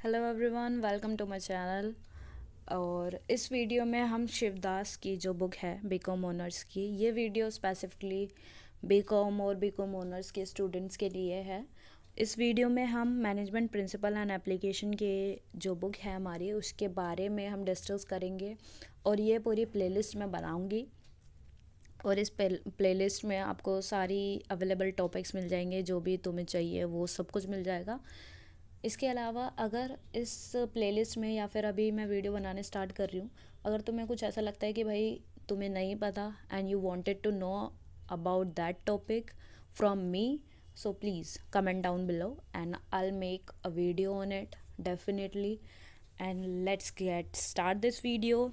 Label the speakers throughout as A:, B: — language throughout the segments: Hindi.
A: Hello everyone, welcome to my channel. और इस वीडियो में हम शिवदास की जो बुक है बीकॉम ऑनर्स की, ये वीडियो स्पेसिफिकली बीकॉम और बीकॉम ऑनर्स के स्टूडेंट्स के लिए है। इस वीडियो में हम मैनेजमेंट प्रिंसिपल एंड एप्लीकेशन के जो बुक है हमारी, उसके बारे में हम डिस्कस करेंगे और ये पूरी प्लेलिस्ट में बनाऊंगी। और इस प्लेलिस्ट में आपको सारी अवेलेबल टॉपिक्स मिल जाएंगे, जो भी तुम्हें चाहिए वो सब कुछ मिल जाएगा। इसके अलावा अगर इस प्लेलिस्ट में या फिर अभी मैं वीडियो बनाने स्टार्ट कर रही हूँ, अगर तुम्हें कुछ ऐसा लगता है कि भाई तुम्हें नहीं पता and you wanted to know about that topic from me, so please comment down below and I will make a video on it definitely. And let's get start this video.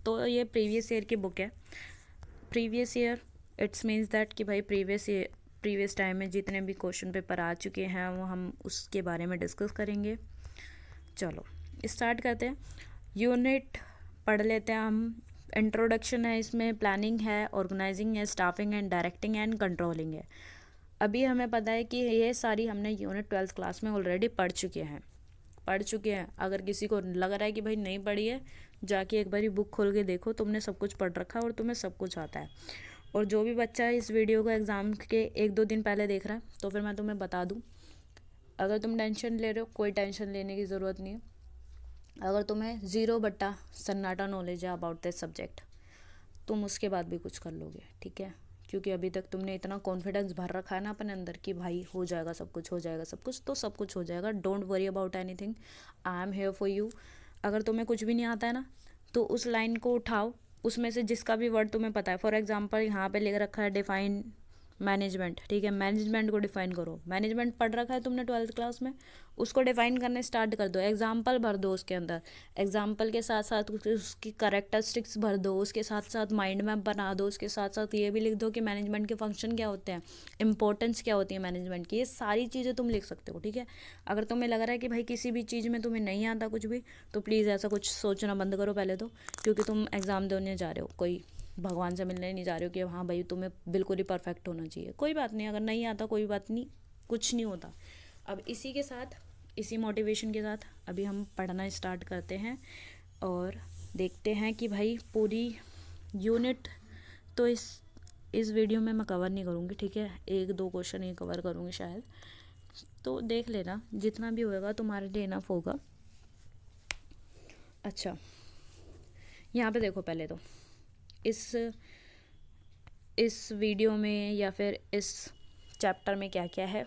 A: तो ये प्रीवियस ईयर की बुक है। Previous year it's means that कि भाई प्रीवियस टाइम में जितने भी क्वेश्चन पेपर आ चुके हैं वो हम उसके बारे में डिस्कस करेंगे। चलो स्टार्ट करते हैं। यूनिट पढ़ लेते हैं हम। इंट्रोडक्शन है, इसमें प्लानिंग है, ऑर्गेनाइजिंग है, staffing and directing and controlling है। अभी हमें पता है कि ये सारी हमने यूनिट 12th क्लास में ऑलरेडी पढ़ चुके हैं। अगर किसी को लग रहा है कि भाई नहीं पढ़ी है, जाके एक बारी बुक खोल के देखो, तुमने सब कुछ पढ़ रखा है और तुम्हें सब कुछ आता है। और जो भी बच्चा इस वीडियो को एग्ज़ाम के 1-2 दिन पहले देख रहा है, तो फिर मैं तुम्हें बता दूँ, अगर तुम टेंशन ले रहे हो, कोई टेंशन लेने की ज़रूरत नहीं है। अगर तुम्हें ज़ीरो बट्टा सन्नाटा नॉलेज है अबाउट दिस सब्जेक्ट, तुम उसके बाद भी कुछ कर लोगे, ठीक है। क्योंकि अभी तक तुमने इतना कॉन्फिडेंस भर रखा है ना अपने अंदर कि भाई हो जाएगा सब कुछ, हो जाएगा सब कुछ, तो सब कुछ हो जाएगा। Don't worry about anything, I am here for you. अगर तुम्हें कुछ भी नहीं आता है ना, तो उस लाइन को उठाओ, उसमें से जिसका भी वर्ड तुम्हें पता है। फॉर एग्जाम्पल यहाँ पे लिख रखा है डिफाइन मैनेजमेंट, ठीक है। मैनेजमेंट को डिफाइन करो। मैनेजमेंट पढ़ रखा है तुमने 12th क्लास में, उसको डिफाइन करने स्टार्ट कर दो। एग्जाम्पल भर दो उसके अंदर, एग्जाम्पल के साथ साथ उसकी करेक्टरिस्टिक्स भर दो, उसके साथ साथ माइंड मैप बना दो, उसके साथ साथ ये भी लिख दो कि मैनेजमेंट के फंक्शन क्या होते हैं, इंपॉर्टेंस क्या होती है मैनेजमेंट की। ये सारी चीज़ें तुम लिख सकते हो, ठीक है। अगर तुम्हें लग रहा है कि भाई किसी भी चीज़ में तुम्हें नहीं आता कुछ भी, तो प्लीज़ ऐसा कुछ सोचना बंद करो पहले तो। क्योंकि तुम एग्ज़ाम देने जा रहे हो, कोई भगवान से मिलने नहीं जा रहे हो कि हाँ भाई तुम्हें बिल्कुल ही परफेक्ट होना चाहिए। कोई बात नहीं, अगर नहीं आता कोई बात नहीं, कुछ नहीं होता। अब इसी के साथ, इसी मोटिवेशन के साथ अभी हम पढ़ना स्टार्ट करते हैं और देखते हैं कि भाई पूरी यूनिट तो इस वीडियो में मैं कवर नहीं करूँगी, ठीक है। 1-2 क्वेश्चन ही कवर करूँगी शायद, तो देख लेना, जितना भी होएगा तुम्हारे लिए इनफ होगा। अच्छा, यहाँ पे देखो पहले तो इस वीडियो में या फिर इस चैप्टर में क्या क्या है।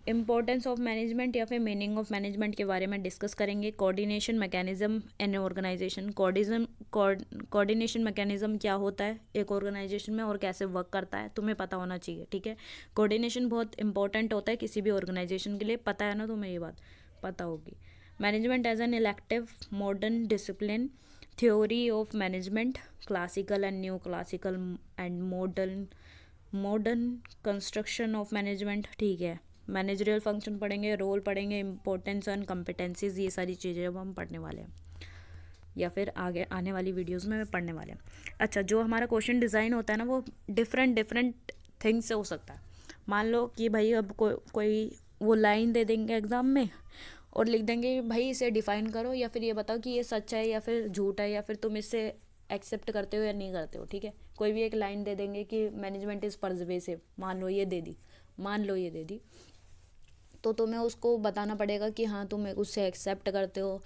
A: इम्पोर्टेंस ऑफ मैनेजमेंट या फिर मीनिंग ऑफ मैनेजमेंट के बारे में डिस्कस करेंगे। Coordination mechanism in organisation. Coordination mechanism क्या होता है एक ऑर्गेनाइजेशन में और कैसे वर्क करता है, तुम्हें पता होना चाहिए, ठीक है। कोऑर्डिनेशन बहुत इंपॉर्टेंट होता है किसी भी ऑर्गेनाइजेशन के लिए, पता है ना तुम्हें, ये बात पता होगी। Management as an elective modern discipline. Theory of management, classical and new classical and modern construction of management, ठीक है। मैनेजरियल फंक्शन पढ़ेंगे, रोल पढ़ेंगे, इंपॉर्टेंस एंड कम्पिटेंसीज, ये सारी चीज़ें अब हम पढ़ने वाले हैं या फिर आगे आने वाली वीडियोस में पढ़ने वाले हैं। अच्छा, जो हमारा क्वेश्चन डिज़ाइन होता है ना, वो डिफरेंट थिंग्स से हो सकता है। मान लो कि भाई अब कोई वो लाइन दे देंगे एग्ज़ाम में और लिख देंगे भाई इसे डिफ़ाइन करो, या फिर ये बताओ कि ये सच है या फिर झूठ है, या फिर तुम इसे एक्सेप्ट करते हो या नहीं करते हो, ठीक है। कोई भी एक लाइन दे देंगे कि मैनेजमेंट इज़ पर्सवेसिव, मान लो ये दे दी, तो तुम्हें उसको बताना पड़ेगा कि हाँ तुम उससे एक्सेप्ट करते हो,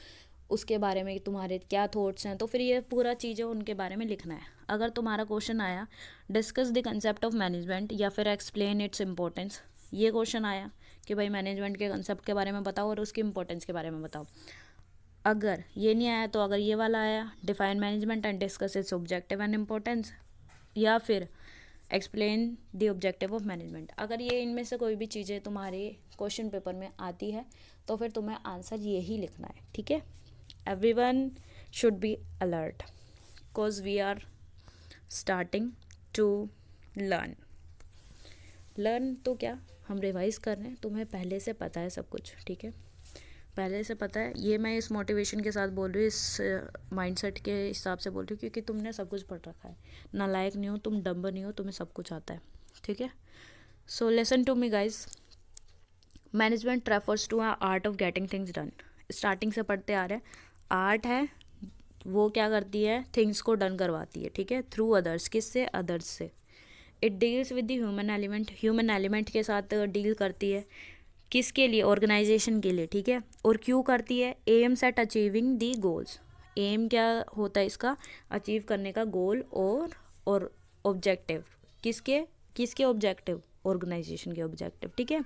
A: उसके बारे में तुम्हारे क्या थॉट्स हैं। तो फिर ये पूरा चीज़ें उनके बारे में लिखना है। अगर तुम्हारा क्वेश्चन आया discuss the concept of management या फिर एक्सप्लेन इट्स इम्पोर्टेंस, ये क्वेश्चन आया कि भाई मैनेजमेंट के कंसेप्ट के बारे में बताओ और उसकी इंपॉर्टेंस के बारे में बताओ। अगर ये नहीं आया तो अगर ये वाला आया define management and discuss it's objective and importance, या फिर explain the objective of management. अगर ये इनमें से कोई भी चीज़ें तुम्हारे क्वेश्चन पेपर में आती है, तो फिर तुम्हें आंसर यही लिखना है, ठीक है। Everyone should be alert because we are starting to learn तो क्या, हम रिवाइज कर रहे हैं, तुम्हें पहले से पता है सब कुछ, ठीक है। पहले से पता है, ये मैं इस मोटिवेशन के साथ बोल रही हूँ, इस माइंडसेट के हिसाब से बोल रही हूँ, क्योंकि तुमने सब कुछ पढ़ रखा है। नालायक नहीं हो तुम, डम्ब नहीं हो, तुम्हें सब कुछ आता है, ठीक है। So listen to me guys, management refers to art of getting things done. Starting से पढ़ते आ रहे हैं, आर्ट है वो क्या करती है, थिंग्स को डन करवाती है, ठीक है, थ्रू अदर्स, किससे, अदर्स से। It deals with the human element, human element के साथ डील करती है, किसके लिए, ऑर्गेनाइजेशन के लिए, ठीक है। और क्यों करती है, aims at achieving the goals, aim क्या होता है इसका, अचीव करने का गोल, और ऑब्जेक्टिव, किसके किसके ऑब्जेक्टिव, ऑर्गेनाइजेशन के ऑब्जेक्टिव, ठीक है।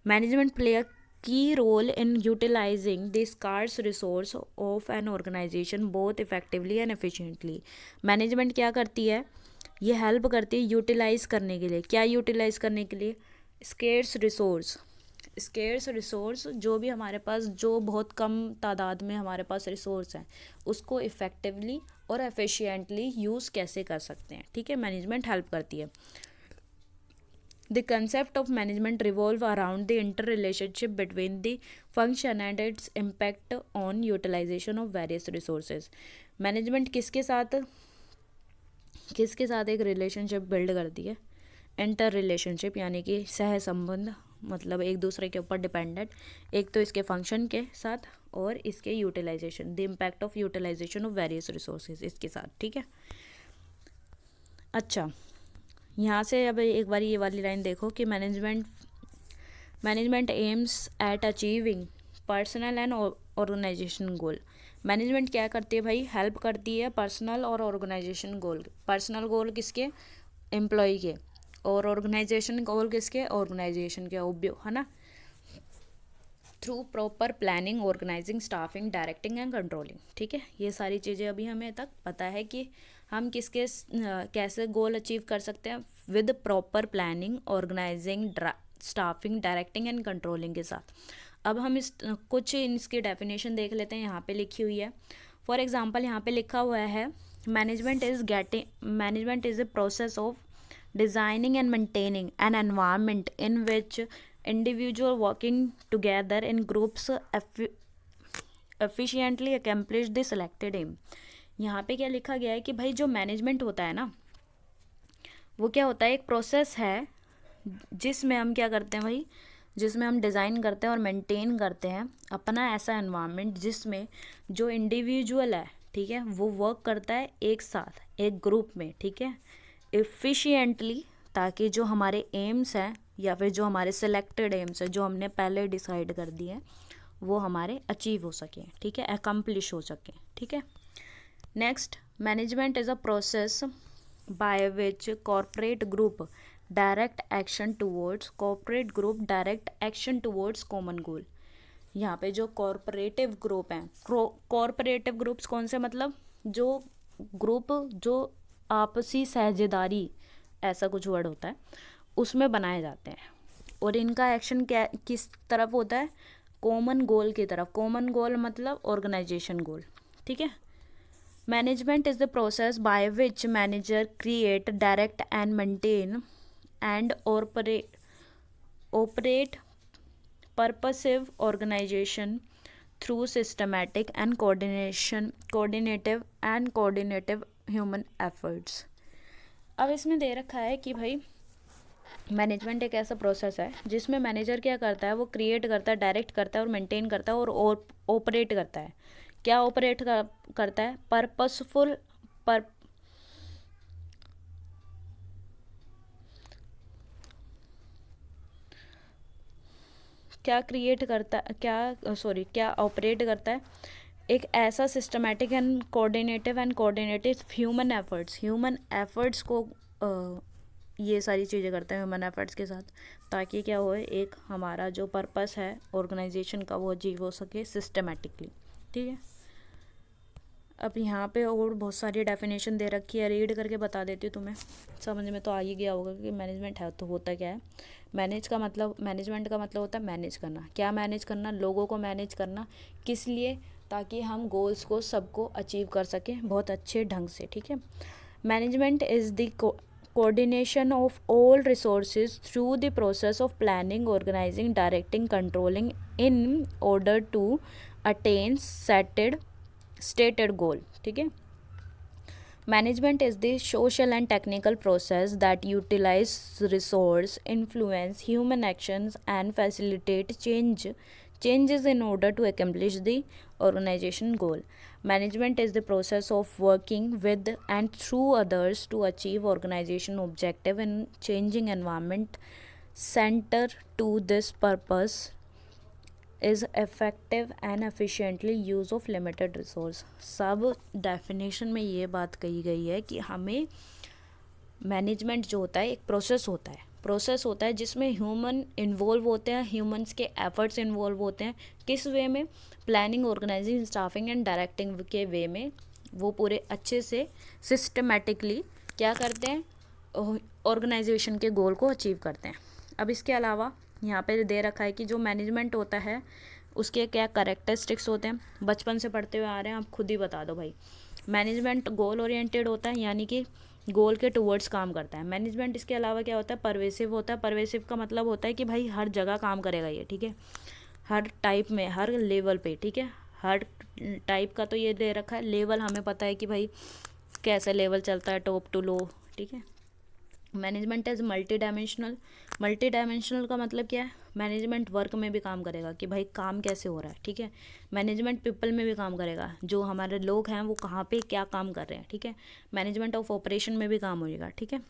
A: Management play a key role in utilising the scarce resource of an organisation both effectively and efficiently. Management क्या करती है, ये हेल्प करती है यूटिलाइज करने के लिए, क्या यूटिलाइज करने के लिए, स्केर्स रिसोर्स, स्केर्स रिसोर्स जो भी हमारे पास, जो बहुत कम तादाद में हमारे पास रिसोर्स हैं, उसको इफ़ेक्टिवली और एफिशिएंटली यूज़ कैसे कर सकते हैं, ठीक है, मैनेजमेंट हेल्प करती है। The concept of management revolve around the interrelationship between the function and its impact on utilization of various resources. Management किसके साथ एक रिलेशनशिप बिल्ड करती है, इंटर रिलेशनशिप, यानी कि सह संबंध, मतलब एक दूसरे के ऊपर डिपेंडेंट, एक तो इसके फंक्शन के साथ और इसके utilisation, the impact of utilisation of various resources, इसके साथ, ठीक है। अच्छा, यहाँ से अब एक बार ये वाली लाइन देखो कि management aims at achieving personal and organisation goal. Management क्या करती है भाई, हेल्प करती है पर्सनल और ऑर्गेनाइजेशन गोल। पर्सनल गोल किसके, एम्प्लॉय के, और ऑर्गेनाइजेशन गोल किसके, ऑर्गेनाइजेशन के, ऑब्वियो है ना। Through proper planning, organizing, staffing, directing and controlling, ठीक है। ये सारी चीज़ें अभी हमें तक पता है कि हम किसके कैसे गोल अचीव कर सकते हैं, with proper planning, organizing, staffing, directing and controlling के साथ। अब हम कुछ इसकी डेफिनेशन देख लेते हैं, यहाँ पे लिखी हुई है। फॉर एग्जांपल यहाँ पे लिखा हुआ है, management is a process of designing and maintaining an environment in which individual working together in groups efficiently accomplish the selected aim। यहाँ पे क्या लिखा गया है कि भाई जो मैनेजमेंट होता है ना, वो क्या होता है, एक प्रोसेस है जिसमें हम क्या करते हैं भाई, जिसमें हम डिज़ाइन करते हैं और मेंटेन करते हैं अपना ऐसा एनवायरनमेंट जिसमें जो इंडिविजुअल है, ठीक है, वो वर्क करता है एक साथ, एक ग्रुप में, ठीक है, एफिशिएंटली, ताकि जो हमारे एम्स हैं या फिर जो हमारे सिलेक्टेड एम्स हैं जो हमने पहले डिसाइड कर दिए हैं, वो हमारे अचीव हो सकें, ठीक है, अकम्प्लिश हो सकें, ठीक है। Next, management is a process by which corporate group direct action towards common goal. यहाँ पे जो कॉर्पोरेटिव ग्रुप हैं, कॉर्पोरेटिव ग्रुप्स कौन से, मतलब जो ग्रुप जो आपसी साझेदारी, ऐसा कुछ वर्ड होता है, उसमें बनाए जाते हैं, और इनका एक्शन क्या किस तरफ होता है, कॉमन गोल की तरफ। कॉमन गोल मतलब ऑर्गेनाइजेशन गोल, ठीक है। Management is the process by which manager create, direct and maintain and operate purposive organization through systematic and coordinative human efforts। अब इसमें दे रखा है कि भाई मैनेजमेंट एक ऐसा प्रोसेस है जिसमें मैनेजर क्या करता है, वो क्रिएट करता है, डायरेक्ट करता है और मेंटेन करता है और ऑपरेट करता है। क्या ऑपरेट करता है, पर्पसफुल क्या ऑपरेट करता है, एक ऐसा systematic and coordinative human efforts को ये सारी चीज़ें करते हैं ह्यूमन एफर्ट्स के साथ, ताकि क्या हो, एक हमारा जो पर्पस है ऑर्गेनाइजेशन का वो अचीव हो सके सिस्टमेटिकली, ठीक है। अब यहाँ पे और बहुत सारी डेफिनेशन दे रखी है, रीड करके बता देती हूँ तुम्हें, समझ में तो आ ही गया होगा कि मैनेजमेंट है तो होता क्या है। मैनेजमेंट का मतलब होता है मैनेज करना। क्या मैनेज करना, लोगों को मैनेज करना, किस लिए, ताकि हम गोल्स को सबको अचीव कर सकें बहुत अच्छे ढंग से, ठीक है। Management is the coordination of all resources through the process of planning, organizing, directing, controlling in order to attain stated goal, ठीक है। Management is the social and technical process that utilize resource, influence human actions, and facilitate changes in order to accomplish the organization goal. Management is the process of working with and through others to achieve organization objective in changing environment. Center to this purpose is effective and efficiently use of limited resource. सब डेफिनेशन में ये बात कही गई है कि हमें मैनेजमेंट जो होता है एक प्रोसेस होता है जिसमें ह्यूमन इन्वॉल्व होते हैं, ह्यूमंस के एफर्ट्स इन्वॉल्व होते हैं। किस वे में? Planning, organizing, staffing and directing के वे में वो पूरे अच्छे से सिस्टमेटिकली क्या करते हैं, ऑर्गेनाइजेशन के गोल को अचीव करते हैं। अब इसके अलावा यहाँ पे दे रखा है कि जो मैनेजमेंट होता है उसके क्या कैरेक्टरिस्टिक्स होते हैं। बचपन से पढ़ते हुए आ रहे हैं, आप खुद ही बता दो भाई। मैनेजमेंट गोल ओरिएंटेड होता है, यानी कि गोल के टूवर्ड्स काम करता है। मैनेजमेंट इसके अलावा क्या होता है, परवेसिव होता है। परवेसिव का मतलब होता है कि भाई हर जगह काम करेगा ये, ठीक है, हर टाइप में, हर लेवल पे, ठीक है। हर टाइप का तो ये दे रखा है, लेवल हमें पता है कि भाई कैसे लेवल चलता है, टॉप टू लो, ठीक है। मैनेजमेंट इज मल्टी डायमेंशनल का मतलब क्या है, मैनेजमेंट वर्क में भी काम करेगा कि भाई काम कैसे हो रहा है, ठीक है। मैनेजमेंट पीपल में भी काम करेगा, जो हमारे लोग हैं वो कहाँ पे क्या काम कर रहे हैं, ठीक है। मैनेजमेंट ऑफ ऑपरेशन में भी काम होएगा, ठीक है।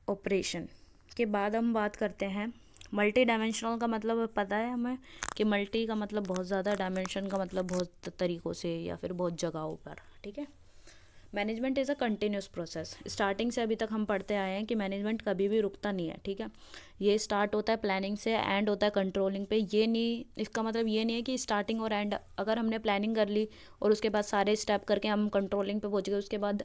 A: ऑपरेशन के बाद हम बात करते हैं मल्टी डायमेंशनल का मतलब पता है हमें कि मल्टी का मतलब बहुत ज़्यादा, डायमेंशन का मतलब बहुत तरीक़ों से या फिर बहुत जगहों पर, ठीक है। Management is a continuous process. Starting से अभी तक हम पढ़ते आए हैं कि मैनेजमेंट कभी भी रुकता नहीं है, ठीक है। ये स्टार्ट होता है प्लानिंग से, एंड होता है कंट्रोलिंग पे। ये नहीं, इसका मतलब ये नहीं है कि स्टार्टिंग और एंड, अगर हमने प्लानिंग कर ली और उसके बाद सारे स्टेप करके हम कंट्रोलिंग पे पहुंच गए, उसके बाद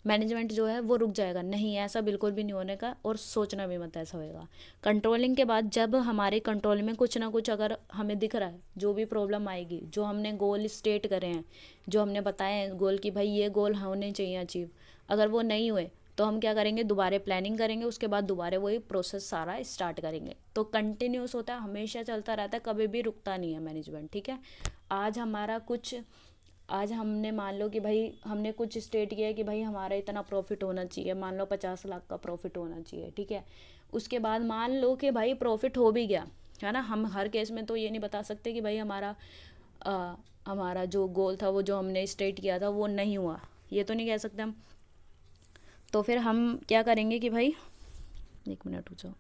A: मैनेजमेंट जो है वो रुक जाएगा, नहीं, ऐसा बिल्कुल भी नहीं होने का, और सोचना भी मत ऐसा होएगा। कंट्रोलिंग के बाद जब हमारे कंट्रोल में कुछ ना कुछ अगर हमें दिख रहा है, जो भी प्रॉब्लम आएगी, जो हमने गोल स्टेट करे हैं, जो हमने बताए हैं गोल कि भाई ये गोल होने चाहिए अचीव, अगर वो नहीं हुए तो हम क्या करेंगे, दोबारा प्लानिंग करेंगे, उसके बाद दोबारा वही प्रोसेस सारा स्टार्ट करेंगे। तो कंटिन्यूस होता है, हमेशा चलता रहता है, कभी भी रुकता नहीं है मैनेजमेंट, ठीक है। आज हमारा कुछ, आज हमने मान लो कि भाई हमने कुछ स्टेट किया है कि भाई हमारा इतना प्रॉफिट होना चाहिए, मान लो 50 लाख का प्रॉफिट होना चाहिए, ठीक है। उसके बाद मान लो कि भाई प्रॉफिट हो भी गया, है ना। हम हर केस में तो ये नहीं बता सकते कि भाई हमारा जो गोल था, वो जो हमने स्टेट किया था वो नहीं हुआ, ये तो नहीं कह सकते हम। तो फिर हम क्या करेंगे कि भाई, एक मिनट रुक जाओ।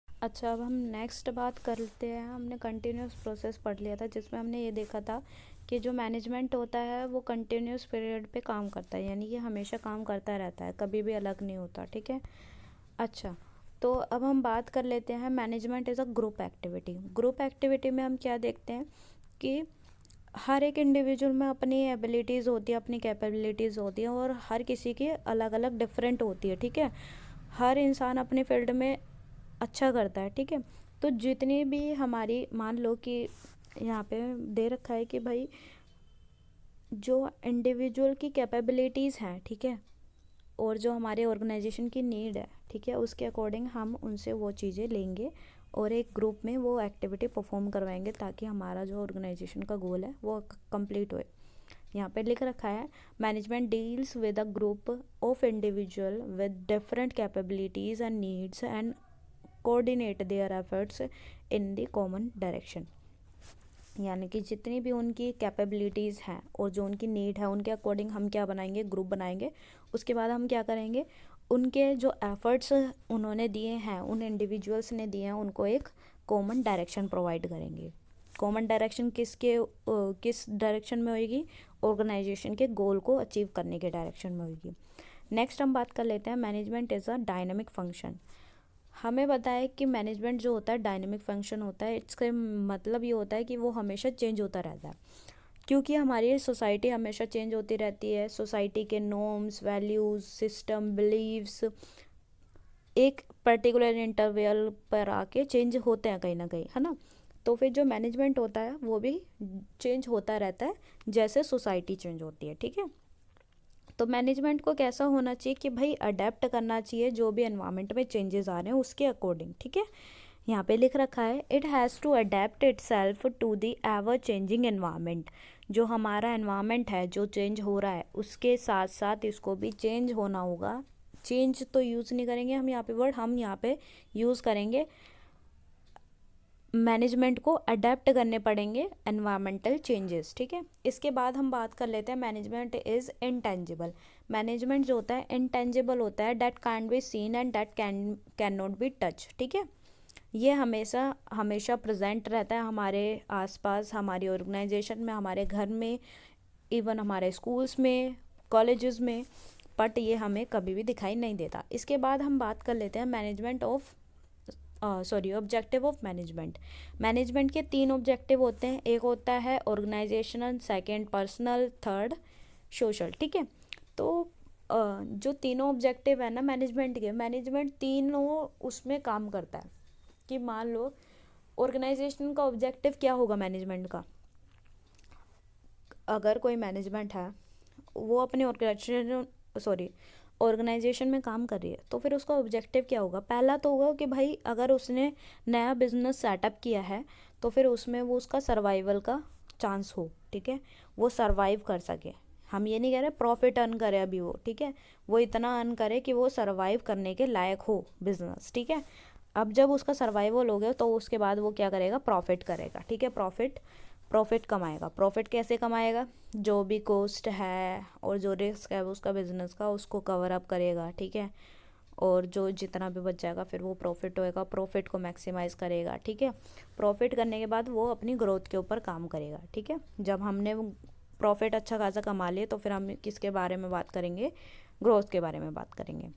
A: अच्छा, अब हम नेक्स्ट बात करते हैं। हमने कंटिन्यूस प्रोसेस पढ़ लिया था, जिसमें हमने ये देखा था कि जो मैनेजमेंट होता है वो कंटिन्यूस पीरियड पे काम करता है, यानी कि हमेशा काम करता रहता है, कभी भी अलग नहीं होता, ठीक है। अच्छा, तो अब हम बात कर लेते हैं management as a group activity. Group activity में हम क्या देखते हैं कि हर एक इंडिविजुअल में अपनी एबिलिटीज़ होती है, अपनी कैपेबिलिटीज़ होती हैं, और हर किसी की अलग अलग डिफरेंट होती है, ठीक है। हर इंसान अपने फील्ड में अच्छा करता है, ठीक है। तो जितनी भी हमारी, मान लो कि यहाँ पे दे रखा है कि भाई जो इंडिविजुअल की कैपेबिलिटीज़ हैं, ठीक है, और जो हमारे ऑर्गेनाइजेशन की नीड है, ठीक है, उसके अकॉर्डिंग हम उनसे वो चीज़ें लेंगे और एक ग्रुप में वो एक्टिविटी परफॉर्म करवाएंगे, ताकि हमारा जो ऑर्गेनाइजेशन का गोल है वो कंप्लीट होए। यहाँ पे लिख रखा है management deals with a group of individual with different capabilities and needs and coordinate their efforts in the common direction. यानी कि जितनी भी उनकी कैपेबिलिटीज़ हैं और जो उनकी नीड है, उनके अकॉर्डिंग हम क्या बनाएंगे, ग्रुप बनाएंगे। उसके बाद हम क्या करेंगे, उनके जो एफर्ट्स उन्होंने दिए हैं, उन इंडिविजुअल्स ने दिए हैं, उनको एक कॉमन डायरेक्शन प्रोवाइड करेंगे। कॉमन डायरेक्शन किस डायरेक्शन में होएगी, ऑर्गेनाइजेशन के गोल को अचीव करने के डायरेक्शन में होएगी। नेक्स्ट हम बात कर लेते हैं management is a dynamic function. हमें पता है कि मैनेजमेंट जो होता है डायनेमिक फंक्शन होता है। इसका मतलब ये होता है कि वो हमेशा चेंज होता रहता है, क्योंकि हमारी सोसाइटी हमेशा चेंज होती रहती है। सोसाइटी के नॉर्म्स, वैल्यूज़, सिस्टम, बिलीव्स एक पर्टिकुलर इंटरवल पर आके चेंज होते हैं कहीं ना कहीं, है ना। तो फिर जो मैनेजमेंट होता है वो भी चेंज होता रहता है जैसे सोसाइटी चेंज होती है, ठीक है। तो मैनेजमेंट को कैसा होना चाहिए कि भाई अडेप्ट करना चाहिए जो भी एनवायरनमेंट में चेंजेस आ रहे हैं उसके अकॉर्डिंग, ठीक है। यहाँ पे लिख रखा है it has to adapt itself to the ever changing environment. जो हमारा एनवायरनमेंट है जो चेंज हो रहा है उसके साथ साथ इसको भी चेंज होना होगा। चेंज तो यूज़ नहीं करेंगे हम यहाँ पे वर्ड, हम यहाँ पे यूज़ करेंगे मैनेजमेंट को अडेप्ट करने पड़ेंगे एनवायरमेंटल चेंजेस। ठीक है, इसके बाद हम बात कर लेते हैं मैनेजमेंट इज़ इंटेंजिबल। मैनेजमेंट जो होता है इंटेंजिबल होता है, that can be seen and that can not be touch. ठीक है, ये हमेशा हमेशा प्रेजेंट रहता है हमारे आसपास, हमारी ऑर्गेनाइजेशन में, हमारे घर में, इवन हमारे स्कूल्स में, कॉलेजेस में, बट ये हमें कभी भी दिखाई नहीं देता। इसके बाद हम बात कर लेते हैं management of objective of management. Management के 3 ऑब्जेक्टिव होते हैं, एक होता है organizational, second personal, third social. ठीक है, तो जो तीनों ऑब्जेक्टिव है ना मैनेजमेंट के, मैनेजमेंट तीनों उसमें काम करता है। कि मान लो ऑर्गेनाइजेशन का ऑब्जेक्टिव क्या होगा मैनेजमेंट का, अगर कोई मैनेजमेंट है वो अपने ऑर्गेनाइजेशन में काम कर रही है तो फिर उसका ऑब्जेक्टिव क्या होगा। पहला तो होगा कि भाई अगर उसने नया बिजनेस सेटअप किया है तो फिर उसमें वो उसका सर्वाइवल का चांस हो। ठीक है, वो सर्वाइव कर सके। हम ये नहीं कह रहे प्रॉफिट अर्न करे अभी वो, ठीक है, वो इतना अर्न करे कि वो सर्वाइव करने के लायक हो बिजनेस। ठीक है, अब जब उसका सर्वाइवल हो गया तो उसके बाद वो क्या करेगा, प्रॉफिट करेगा। ठीक है, प्रॉफिट कमाएगा। प्रॉफिट कैसे कमाएगा, जो भी कॉस्ट है और जो रिस्क है उसका बिजनेस का उसको कवर अप करेगा। ठीक है, और जो जितना भी बच जाएगा फिर वो प्रॉफिट होएगा, प्रॉफिट को मैक्सिमाइज करेगा। ठीक है, प्रॉफिट करने के बाद वो अपनी ग्रोथ के ऊपर काम करेगा। ठीक है, जब हमने प्रॉफिट अच्छा खासा कमा लिए तो फिर हम किसके बारे में बात करेंगे, ग्रोथ के बारे में बात करेंगे।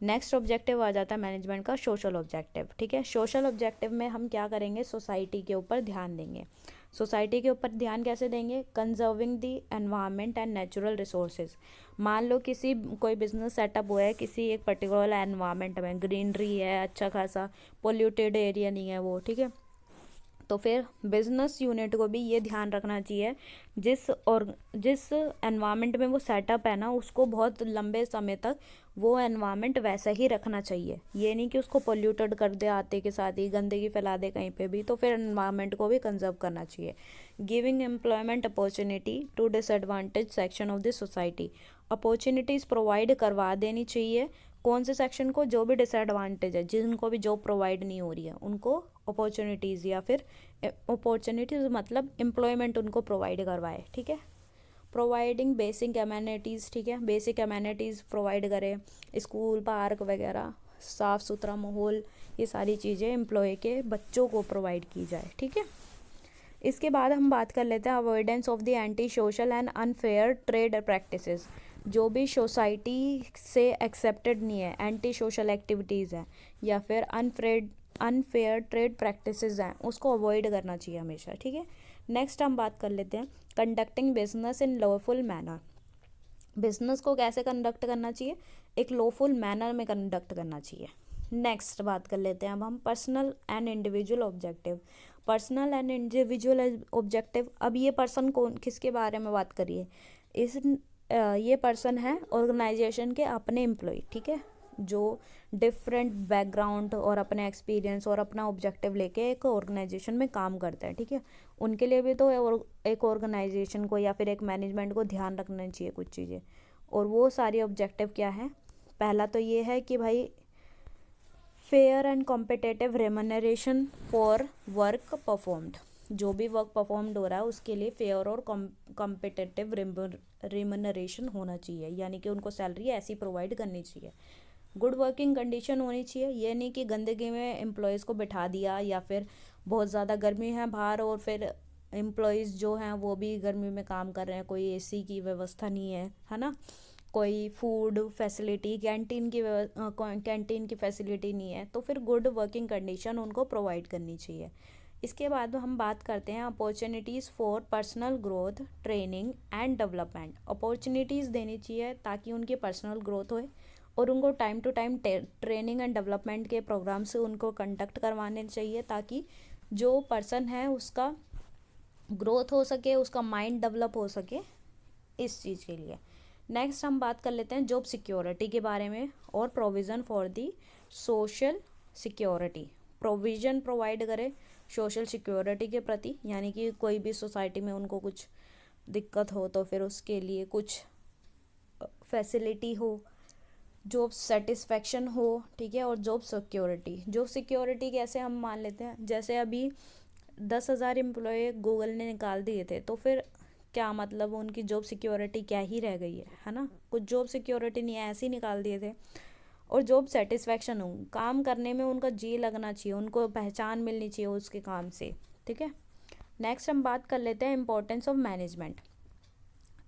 A: नेक्स्ट ऑब्जेक्टिव आ जाता है मैनेजमेंट का सोशल ऑब्जेक्टिव। ठीक है, सोशल ऑब्जेक्टिव में हम क्या करेंगे, सोसाइटी के ऊपर ध्यान देंगे। सोसाइटी के ऊपर ध्यान कैसे देंगे, conserving the environment and natural resources. मान लो कोई बिजनेस सेटअप हुआ है किसी एक पर्टिकुलर एनवायरनमेंट में, ग्रीनरी है, अच्छा खासा पोल्यूटेड एरिया नहीं है वो। ठीक है, तो फिर बिजनेस यूनिट को भी ये ध्यान रखना चाहिए जिस एनवायरनमेंट में वो सेटअप है ना उसको बहुत लंबे समय तक वो एनवायरनमेंट वैसा ही रखना चाहिए। ये नहीं कि उसको पोल्यूटेड कर दे, आते के साथ ही गंदगी फैला दे कहीं पे भी, तो फिर एनवायरनमेंट को भी कंजर्व करना चाहिए। Giving employment opportunity to disadvantage section of the society. Opportunities provide करवा देनी चाहिए कौन से सेक्शन को, जो भी डिसएडवांटेज है, जिनको भी जॉब प्रोवाइड नहीं हो रही है उनको अपॉर्चुनिटीज़, या फिर अपॉर्चुनिटीज़ मतलब एम्प्लॉयमेंट उनको प्रोवाइड करवाए। ठीक है, प्रोवाइडिंग बेसिक अमेनिटीज़। ठीक है, बेसिक अमेनिटीज़ प्रोवाइड करें, स्कूल, पार्क वगैरह, साफ़ सुथरा माहौल, ये सारी चीज़ें एम्प्लॉय के बच्चों को प्रोवाइड की जाए। ठीक है, इसके बाद हम बात कर लेते हैं avoidance of the anti social and unfair trade practices. जो भी सोसाइटी से एक्सेप्टेड नहीं है, एंटी सोशल एक्टिविटीज़ हैं या फिर अनफेयर ट्रेड प्रैक्टिसेस हैं, उसको अवॉइड करना चाहिए हमेशा। ठीक है, नेक्स्ट हम बात कर लेते हैं conducting business in lawful manner. Business को कैसे कंडक्ट करना चाहिए, एक लॉफुल मैनर में कंडक्ट करना चाहिए। नेक्स्ट बात कर लेते हैं अब हम personal and individual objective. Personal and individual objective, अब ये पर्सन कौन, किसके बारे में बात करिए, ये पर्सन है ऑर्गेनाइजेशन के अपने एम्प्लॉय। ठीक है, जो डिफरेंट बैकग्राउंड और अपने एक्सपीरियंस और अपना ऑब्जेक्टिव लेके एक ऑर्गेनाइजेशन में काम करते हैं। ठीक है, उनके लिए भी तो एक ऑर्गेनाइजेशन को या फिर एक मैनेजमेंट को ध्यान रखना चाहिए कुछ चीज़ें, और वो सारी ऑब्जेक्टिव क्या है। पहला तो ये है कि भाई fair and competitive remuneration for work performed. जो भी वर्क परफॉर्म्ड हो रहा है उसके लिए फेयर और कॉम्पिटेटिव रेमनरेशन होना चाहिए, यानी कि उनको सैलरी ऐसी प्रोवाइड करनी चाहिए। गुड वर्किंग कंडीशन होनी चाहिए, ये नहीं कि गंदगी में एम्प्लॉयज़ को बिठा दिया, या फिर बहुत ज़्यादा गर्मी है बाहर और फिर एम्प्लॉयज़ जो हैं वो भी गर्मी में काम कर रहे हैं, कोई एसी की व्यवस्था नहीं है ना, कोई फूड फैसिलिटी, कैंटीन की फैसिलिटी नहीं है, तो फिर गुड वर्किंग कंडीशन उनको प्रोवाइड करनी चाहिए। इसके बाद हम बात करते हैं opportunities for personal growth, training and development. Opportunities देनी चाहिए ताकि उनकी पर्सनल ग्रोथ होए, और उनको time to time training and development के प्रोग्राम से उनको कंडक्ट करवाने चाहिए, ताकि जो पर्सन है उसका ग्रोथ हो सके, उसका माइंड डेवलप हो सके, इस चीज़ के लिए। नेक्स्ट हम बात कर लेते हैं जॉब सिक्योरिटी के बारे में और provision for the social security. Provision provide करे सोशल सिक्योरिटी के प्रति, यानी कि कोई भी सोसाइटी में उनको कुछ दिक्कत हो तो फिर उसके लिए कुछ फैसिलिटी हो, जॉब सेटिस्फेक्शन हो, ठीक है। और जॉब सिक्योरिटी कैसे हम मान लेते हैं, जैसे अभी 10,000 एम्प्लॉय गूगल ने निकाल दिए थे, तो फिर क्या मतलब उनकी जॉब सिक्योरिटी क्या ही रह गई है ना। कुछ जॉब सिक्योरिटी नहीं है, ऐसे ही निकाल दिए थे। और जॉब सेटिस्फेक्शन हो, काम करने में उनका जी लगना चाहिए, उनको पहचान मिलनी चाहिए उसके काम से, ठीक है। नेक्स्ट हम बात कर लेते हैं importance of management.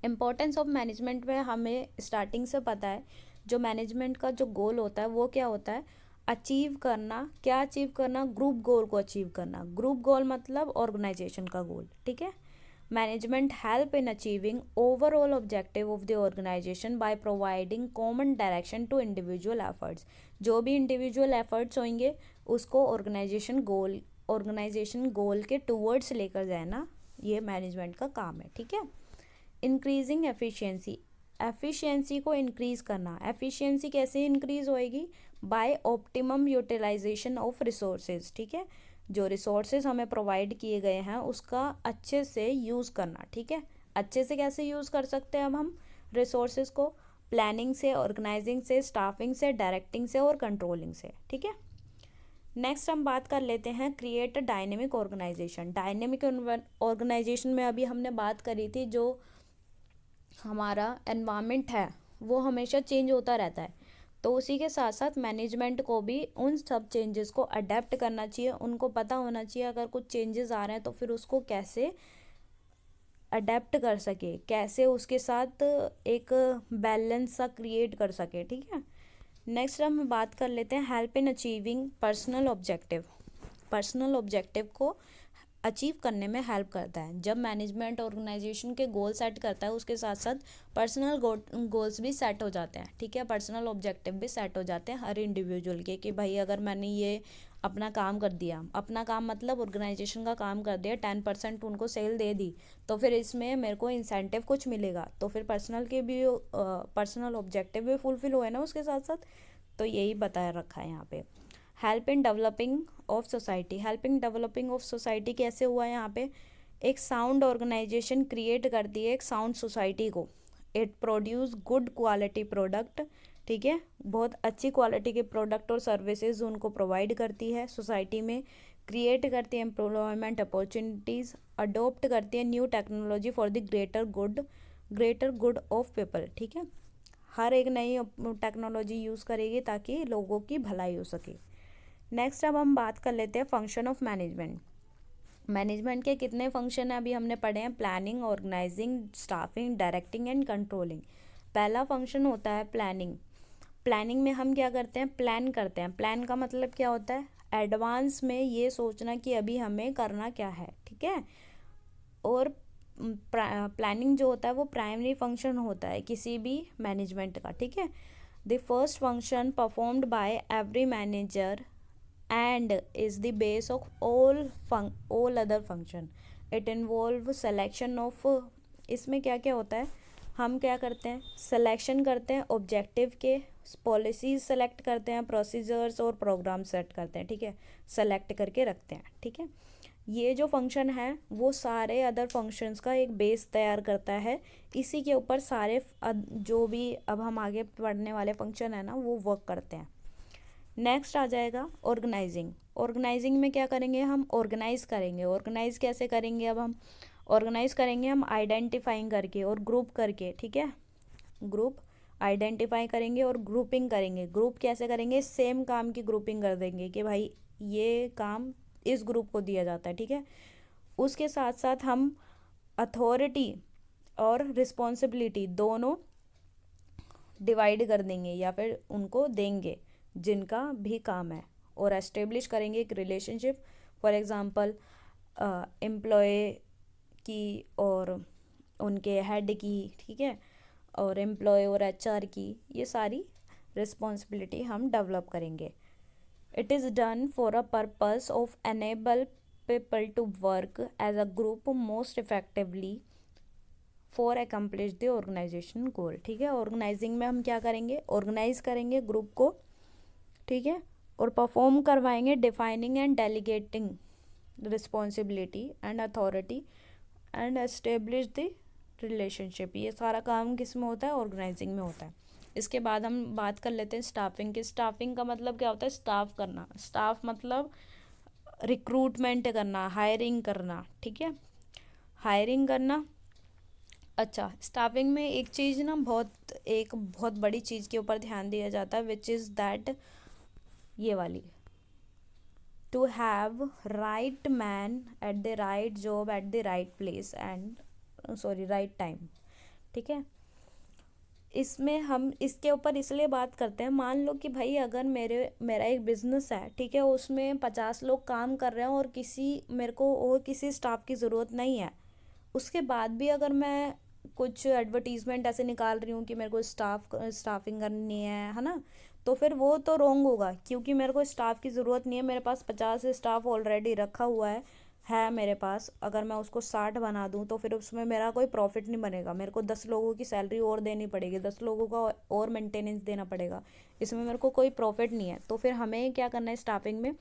A: Importance of management में हमें स्टार्टिंग से पता है, जो मैनेजमेंट का जो गोल होता है वो क्या होता है, अचीव करना। क्या अचीव करना, ग्रुप गोल को अचीव करना। ग्रुप गोल मतलब ऑर्गेनाइजेशन का गोल, ठीक है। Management help in achieving overall objective of the organization by providing common direction to individual efforts. जो भी इंडिविजुअल एफर्ट्स होंगे उसको ऑर्गेनाइजेशन गोल के टूवर्ड्स लेकर जाए ना, ये मैनेजमेंट का काम है, ठीक है। इंक्रीजिंग एफिशिएंसी, एफिशिएंसी को इंक्रीज करना। एफिशिएंसी कैसे इंक्रीज होएगी, by optimum utilization of resources, ठीक है। जो रिसोर्सेज हमें प्रोवाइड किए गए हैं उसका अच्छे से यूज़ करना, ठीक है। अच्छे से कैसे यूज़ कर सकते हैं अब हम रिसोर्सेज को, प्लानिंग से, ऑर्गेनाइजिंग से, स्टाफिंग से, डायरेक्टिंग से और कंट्रोलिंग से, ठीक है। नेक्स्ट हम बात कर लेते हैं create a dynamic organization. Dynamic organization में अभी हमने बात करी थी, जो हमारा एनवायरनमेंट है वो हमेशा चेंज होता रहता है, तो उसी के साथ साथ मैनेजमेंट को भी उन सब चेंजेस को अडेप्ट करना चाहिए। उनको पता होना चाहिए अगर कुछ चेंजेस आ रहे हैं तो फिर उसको कैसे अडेप्ट कर सके, कैसे उसके साथ एक बैलेंस सा क्रिएट कर सके, ठीक है। नेक्स्ट हम बात कर लेते हैं help in achieving personal objective. Personal objective को अचीव करने में हेल्प करता है। जब मैनेजमेंट ऑर्गेनाइजेशन के गोल सेट करता है उसके साथ साथ पर्सनल गोल्स भी सेट हो जाते हैं, ठीक है। पर्सनल ऑब्जेक्टिव भी सेट हो जाते हैं हर इंडिविजुअल के, कि भाई अगर मैंने ये अपना काम कर दिया, अपना काम मतलब ऑर्गेनाइजेशन का काम कर दिया, 10% उनको सेल दे दी, तो फिर इसमें मेरे को इंसेंटिव कुछ मिलेगा, तो फिर पर्सनल ऑब्जेक्टिव भी फुलफिल हुए ना उसके साथ साथ। तो यही बताया रखा है यहाँ पे। Help in developing of society. Helping developing of society कैसे हुआ है यहाँ पे, एक साउंड ऑर्गेनाइजेशन क्रिएट करती है एक साउंड सोसाइटी को। It produce good quality product, ठीक है। बहुत अच्छी क्वालिटी के प्रोडक्ट और सर्विसेज उनको प्रोवाइड करती है सोसाइटी में। क्रिएट करती है एम्प्लॉयमेंट अपॉर्चुनिटीज़, अडोप्ट करती है new technology for the greater good of people, ठीक है। हर एक नई टेक्नोलॉजी यूज़ करेगी ताकि लोगों की भलाई हो सके। नेक्स्ट अब हम बात कर लेते हैं फंक्शन ऑफ मैनेजमेंट। मैनेजमेंट के कितने फंक्शन हैं अभी हमने पढ़े हैं, planning, organizing, staffing, directing and controlling. पहला फंक्शन होता है प्लानिंग। प्लानिंग में हम क्या करते हैं, प्लान करते हैं। प्लान का मतलब क्या होता है, एडवांस में ये सोचना कि अभी हमें करना क्या है, ठीक है। और प्लानिंग जो होता है वो प्राइमरी फंक्शन होता है किसी भी मैनेजमेंट का, ठीक है। The first function performed by every manager and is the base of all other function. It involve selection of, इसमें क्या क्या होता है, हम क्या करते हैं, सिलेक्शन करते हैं ऑब्जेक्टिव के, पॉलिसीज सेलेक्ट करते हैं, प्रोसीजर्स और प्रोग्राम सेट करते हैं, ठीक है। सेलेक्ट करके रखते हैं, ठीक है। ये जो फंक्शन है वो सारे अदर फंक्शंस का एक बेस तैयार करता है। इसी के ऊपर सारे जो भी अब हम आगे पढ़ने वाले फंक्शन है ना वो वर्क करते हैं। नेक्स्ट आ जाएगा ऑर्गेनाइजिंग। ऑर्गेनाइजिंग में क्या करेंगे, हम ऑर्गेनाइज करेंगे। ऑर्गेनाइज कैसे करेंगे, अब हम ऑर्गेनाइज करेंगे हम आइडेंटिफाइंग करके और ग्रुप करके, ठीक है। ग्रुप आइडेंटिफाई करेंगे और ग्रुपिंग करेंगे। ग्रुप कैसे करेंगे, सेम काम की ग्रुपिंग कर देंगे कि भाई ये काम इस ग्रुप को दिया जाता है, ठीक है। उसके साथ साथ हम अथॉरिटी और रिस्पॉन्सिबिलिटी दोनों डिवाइड कर देंगे या फिर उनको देंगे जिनका भी काम है, और एस्टेब्लिश करेंगे एक रिलेशनशिप, फॉर एग्ज़ाम्पल एम्प्लॉय की और उनके हेड की, ठीक है, और एम्प्लॉय और एचआर की, ये सारी रिस्पॉन्सिबिलिटी हम डेवलप करेंगे। It is done for a purpose of enable people to work as a group most effectively for accomplish the organisation goal, ठीक है। ऑर्गेनाइजिंग में हम क्या करेंगे, ऑर्गेनाइज करेंगे ग्रुप को, ठीक है, और परफॉर्म करवाएंगे defining and delegating responsibility and authority and establish the relationship, ये सारा काम किस में होता है, ऑर्गेनाइजिंग में होता है। इसके बाद हम बात कर लेते हैं स्टाफिंग की। स्टाफिंग का मतलब क्या होता है, स्टाफ करना। स्टाफ मतलब रिक्रूटमेंट करना, हायरिंग करना, ठीक है, हायरिंग करना। अच्छा, स्टाफिंग में एक चीज़ ना, एक बहुत बड़ी चीज़ के ऊपर ध्यान दिया जाता है, विच इज़ दैट, ये वाली, to have right man at the right job at the right place and sorry right time, ठीक है। इसमें हम इसके ऊपर इसलिए बात करते हैं, मान लो कि भाई अगर मेरा एक बिजनेस है, ठीक है, उसमें 50 लोग काम कर रहे हैं और मेरे को और किसी स्टाफ की ज़रूरत नहीं है, उसके बाद भी अगर मैं कुछ एडवर्टीजमेंट ऐसे निकाल रही हूँ कि मेरे को स्टाफिंग करनी है ना, तो फिर वो तो रॉन्ग होगा, क्योंकि मेरे को स्टाफ की ज़रूरत नहीं है। मेरे पास 50 स्टाफ ऑलरेडी रखा हुआ है मेरे पास। अगर मैं उसको 60 बना दूँ तो फिर उसमें मेरा कोई प्रॉफिट नहीं बनेगा। मेरे को 10 लोगों की सैलरी और देनी पड़ेगी, 10 लोगों का और मेंटेनेंस देना पड़ेगा, इसमें मेरे को कोई प्रॉफिट नहीं है। तो फिर हमें क्या करना है स्टाफिंग में,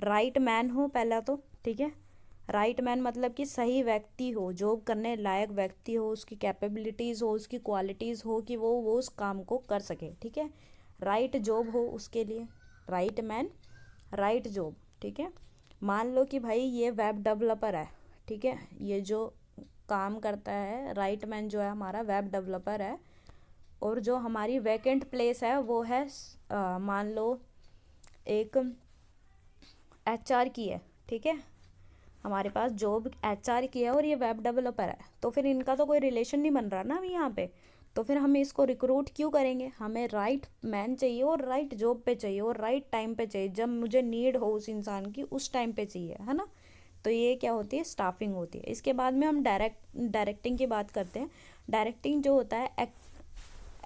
A: राइट मैन हो पहला तो, ठीक है। राइट मैन मतलब कि सही व्यक्ति हो, जॉब करने लायक व्यक्ति हो, उसकी कैपेबिलिटीज़ हो, उसकी क्वालिटीज़ हो कि वो उस काम को कर सके, ठीक है। राइट जॉब हो उसके लिए, राइट मैन राइट जॉब, ठीक है। मान लो कि भाई ये वेब डेवलपर है, ठीक है, ये जो काम करता है, राइट मैन जो है हमारा वेब डेवलपर है, और जो हमारी वैकेंट प्लेस है वो है मान लो एक एचआर की है, ठीक है, हमारे पास जॉब एचआर की है और ये वेब डेवलपर है, तो फिर इनका तो कोई रिलेशन नहीं बन रहा ना अभी यहाँ पे। तो फिर हम इसको रिक्रूट क्यों करेंगे, हमें राइट मैन चाहिए और राइट जॉब पे चाहिए और राइट टाइम पे चाहिए, जब मुझे नीड हो उस इंसान की उस टाइम पे चाहिए, है ना। तो ये क्या होती है, स्टाफिंग होती है। इसके बाद में हम डायरेक्टिंग की बात करते हैं। डायरेक्टिंग जो होता है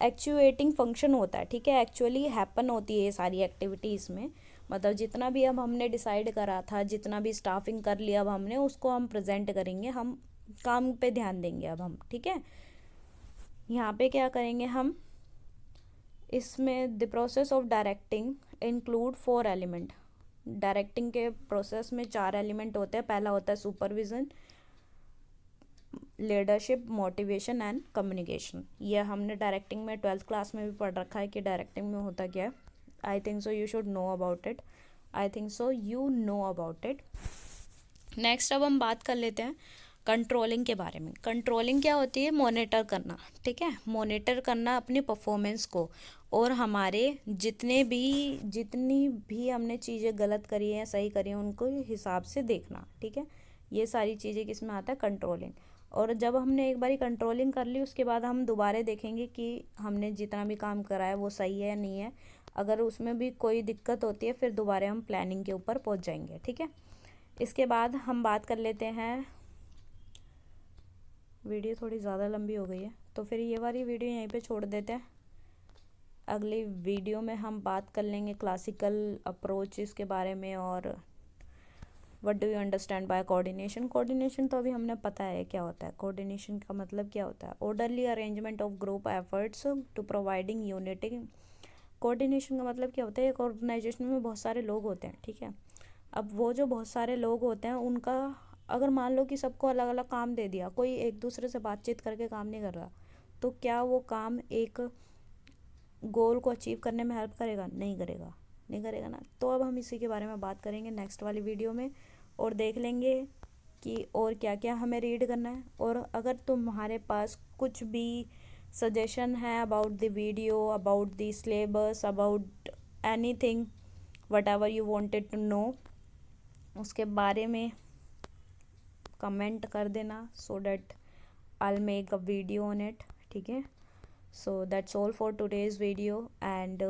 A: एक्चुएटिंग फंक्शन होता है, ठीक है, एक्चुअली हैपन होती है ये सारी एक्टिविटीज़ में। मतलब जितना भी अब हमने डिसाइड करा था, जितना भी स्टाफिंग कर लिया अब हमने, उसको हम प्रेजेंट करेंगे, हम काम पे ध्यान देंगे अब हम, ठीक है। यहाँ पे क्या करेंगे हम, इसमें the process of directing include 4 element. Directing के प्रोसेस में 4 एलिमेंट होते हैं। पहला होता है supervision, leadership, motivation and communication. ये हमने डायरेक्टिंग में 12th क्लास में भी पढ़ रखा है कि डायरेक्टिंग में होता क्या है। I think so you should know about it, I think so you know about it. Next अब हम बात कर लेते हैं कंट्रोलिंग के बारे में। कंट्रोलिंग क्या होती है, मॉनिटर करना, ठीक है, मॉनिटर करना अपनी परफॉर्मेंस को, और हमारे जितनी भी हमने चीज़ें गलत करी हैं सही करी हैं उनको हिसाब से देखना, ठीक है। ये सारी चीज़ें किस में आता है, कंट्रोलिंग। और जब हमने एक बारी कंट्रोलिंग कर ली, उसके बाद हम दोबारा देखेंगे कि हमने जितना भी काम करा है वो सही है या नहीं है। अगर उसमें भी कोई दिक्कत होती है फिर दोबारा हम प्लानिंग के ऊपर पहुंच जाएंगे, ठीक है। इसके बाद हम बात कर लेते हैं, वीडियो थोड़ी ज़्यादा लंबी हो गई है तो फिर ये वाली वीडियो यहीं पे छोड़ देते हैं। अगली वीडियो में हम बात कर लेंगे क्लासिकल अप्रोचेस के बारे में, और what do you understand by coordination. Coordination तो अभी हमने पता है क्या होता है। कोऑर्डिनेशन का मतलब क्या होता है, orderly arrangement of group efforts to providing unity. Coordination का मतलब क्या होता है, एक ऑर्गेनाइजेशन में बहुत सारे लोग होते हैं, ठीक है। अब वो जो बहुत सारे लोग होते हैं उनका, अगर मान लो कि सबको अलग अलग काम दे दिया, कोई एक दूसरे से बातचीत करके काम नहीं कर रहा, तो क्या वो काम एक गोल को अचीव करने में हेल्प करेगा, नहीं करेगा, नहीं करेगा ना। तो अब हम इसी के बारे में बात करेंगे नेक्स्ट वाली वीडियो में, और देख लेंगे कि और क्या क्या हमें रीड करना है। और अगर तुम्हारे पास कुछ भी सजेशन है about the video, about the syllabus, about anything, whatever you wanted to know, उसके बारे में कमेंट कर देना, so that I make a video on it, ठीक है। So that's all for today's video, and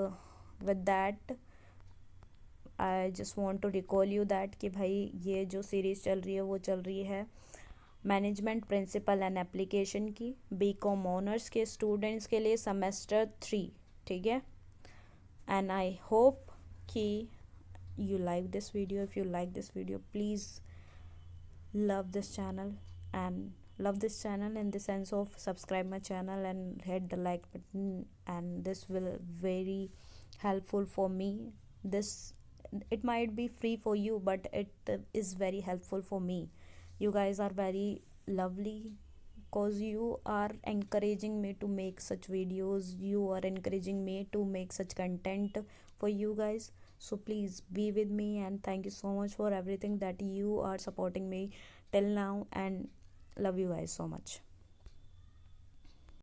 A: with that I just want to recall you that कि भाई ये जो सीरीज़ चल रही है वो चल रही है मैनेजमेंट प्रिंसिपल एंड एप्लीकेशन की, बीकॉम ऑनर्स के स्टूडेंट्स के लिए सेमेस्टर 3, ठीक है। एंड आई होप कि you like this video. If you like this video, please love this channel, and love this channel in the sense of subscribe my channel and hit the like button, and this will very helpful for me. This, it might be free for you, but it is very helpful for me. You guys are very lovely cause you are encouraging me to make such videos, you are encouraging me to make such content for you guys. So please be with me, and thank you so much for everything that you are supporting me till now, and love you guys so much.